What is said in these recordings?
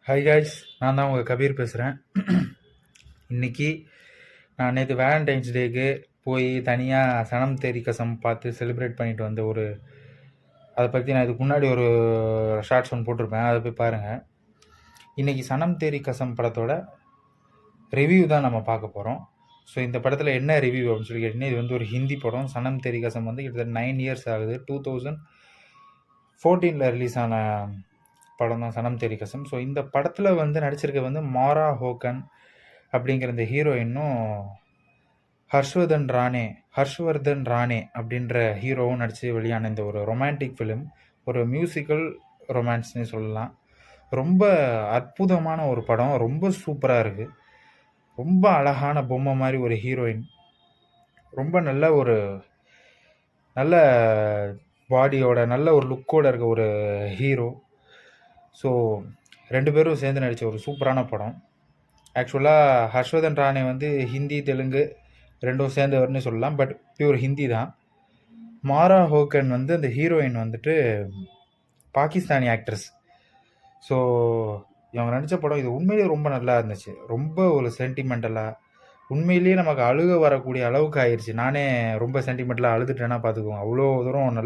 Hi guys, நான் தான் உங்கள் கபீர் பேசுகிறேன். இன்றைக்கி நான் நேற்று வேலண்டைன்ஸ் டேக்கு போய் தனியாக சனம் தேரி கசம் பார்த்து செலிப்ரேட் பண்ணிட்டு வந்த அதை பற்றி நான் இதுக்கு முன்னாடி ஒரு ஷார்ட்ஸ் ஒன்று போட்டிருப்பேன், அதை போய் பாருங்கள். இன்றைக்கி சனம் தேரி கசம் படத்தோட ரிவ்யூ தான் நம்ம பார்க்க போகிறோம். ஸோ இந்த படத்தில் என்ன ரிவ்யூ அப்படின்னு சொல்லி கேட்டிங்கன்னா, இது வந்து ஒரு ஹிந்தி படம். சனம் தேரி கசம் வந்து கிட்டத்தட்ட 9 இயர்ஸ் ஆகுது. 2014 ரிலீஸ் ஆன படம் தான் சனம் தேரி கசம். ஸோ இந்த படத்தில் வந்து நடிச்சிருக்க வந்து மாரா ஹோக்கன் அப்படிங்கிற இந்த ஹீரோயினும் ஹர்ஷ்வர்தன் ராணே அப்படின்ற ஹீரோவும் நடித்து வெளியான இந்த ஒரு ரொமான்டிக் ஃபிலிம், ஒரு மியூசிக்கல் ரொமான்ஸ்னு சொல்லலாம். ரொம்ப அற்புதமான ஒரு படம், ரொம்ப சூப்பராக இருக்குது. ரொம்ப அழகான பொம்மை மாதிரி ஒரு ஹீரோயின், ரொம்ப நல்ல பாடியோட நல்ல ஒரு லுக்கோட இருக்க ஒரு ஹீரோ. ஸோ 2 பேரும் சேர்ந்து நடித்த ஒரு சூப்பரான படம். ஆக்சுவலாக ஹர்ஷ்வர்தன் ராணே வந்து ஹிந்தி தெலுங்கு ரெண்டும் சேர்ந்தவர்னு சொல்லலாம், பட் பியூர் ஹிந்தி தான். மாரா ஹோக்கன் வந்து அந்த ஹீரோயின் வந்துட்டு பாகிஸ்தானி ஆக்ட்ரஸ். ஸோ இவங்க நடித்த படம் இது உண்மையிலேயே ரொம்ப நல்லா இருந்துச்சு. ரொம்ப ஒரு சென்டிமெண்டலாக, உண்மையிலேயே நமக்கு அழுக வரக்கூடிய அளவுக்கு ஆயிடுச்சு. நானே ரொம்ப சென்டிமெண்டலாக அழுதுட்டேன்னா பார்த்துக்குவோம். அவ்வளோ தூரம்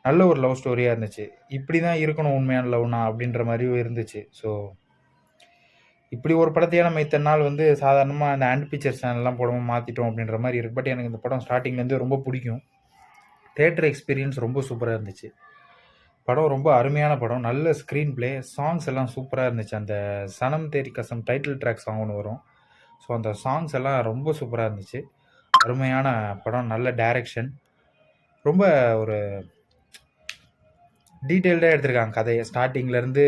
நல்ல ஒரு லவ் ஸ்டோரியாக இருந்துச்சு. இப்படி தான் இருக்கணும் உண்மையான லவ்னா அப்படின்ற மாதிரியும் இருந்துச்சு. ஸோ இப்படி ஒரு படத்தையே நம்ம இத்தனை நாள் வந்து சாதாரணமாக அந்த ஆண்ட் பிக்சர் சேனல்லாம் போடாமல் மாற்றிட்டோம் அப்படின்ற மாதிரி இருக்குது. பட் எனக்கு இந்த படம் ஸ்டார்டிங்லேருந்து ரொம்ப பிடிக்கும். தேட்டர் எக்ஸ்பீரியன்ஸ் ரொம்ப சூப்பராக இருந்துச்சு. படம் ரொம்ப அருமையான படம், நல்ல ஸ்க்ரீன் பிளே, சாங்ஸ் எல்லாம் சூப்பராக இருந்துச்சு. அந்த சனம் தேரி கசம் டைட்டில் ட்ராக் சாங் ஒன்று வரும். ஸோ அந்த சாங்ஸ் எல்லாம் ரொம்ப சூப்பராக இருந்துச்சு. அருமையான படம், நல்ல டைரக்ஷன், ரொம்ப ஒரு டீட்டெயில்டாக எடுத்திருக்காங்க கதையை. ஸ்டார்டிங்லேருந்து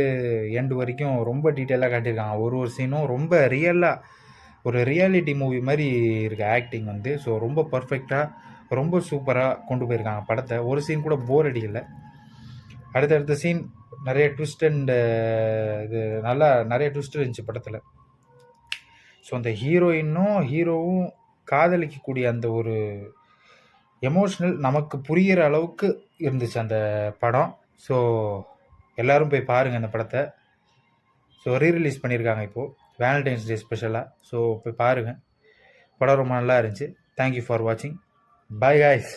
எண்டு வரைக்கும் ரொம்ப டீட்டெயிலாக காட்டியிருக்காங்க. ஒரு சீனும் ரொம்ப ஒரு ரியாலிட்டி மூவி மாதிரி இருக்குது ஆக்டிங் வந்து. ஸோ ரொம்ப பர்ஃபெக்டாக, ரொம்ப சூப்பராக கொண்டு போயிருக்காங்க படத்தை. ஒரு சீன் கூட போர் அடிக்கலை. அடுத்தடுத்த சீன் நிறைய ட்விஸ்ட் அண்ட் இது நல்லா நிறைய ட்விஸ்ட் இருந்துச்சு படத்தில். ஸோ அந்த ஹீரோவும் காதலிக்கக்கூடிய அந்த ஒரு எமோஷ்னல் நமக்கு புரிகிற அளவுக்கு இருந்துச்சு அந்த படம். ஸோ எல்லோரும் போய் பாருங்கள் அந்த படத்தை. ஸோ ரீரிலீஸ் பண்ணியிருக்காங்க இப்போது வேலண்டைன்ஸ் டே ஸ்பெஷலாக. ஸோ போய் பாருங்கள், படம் ரொம்ப நல்லா இருந்துச்சு. தேங்க்யூ ஃபார் வாட்சிங். By guys.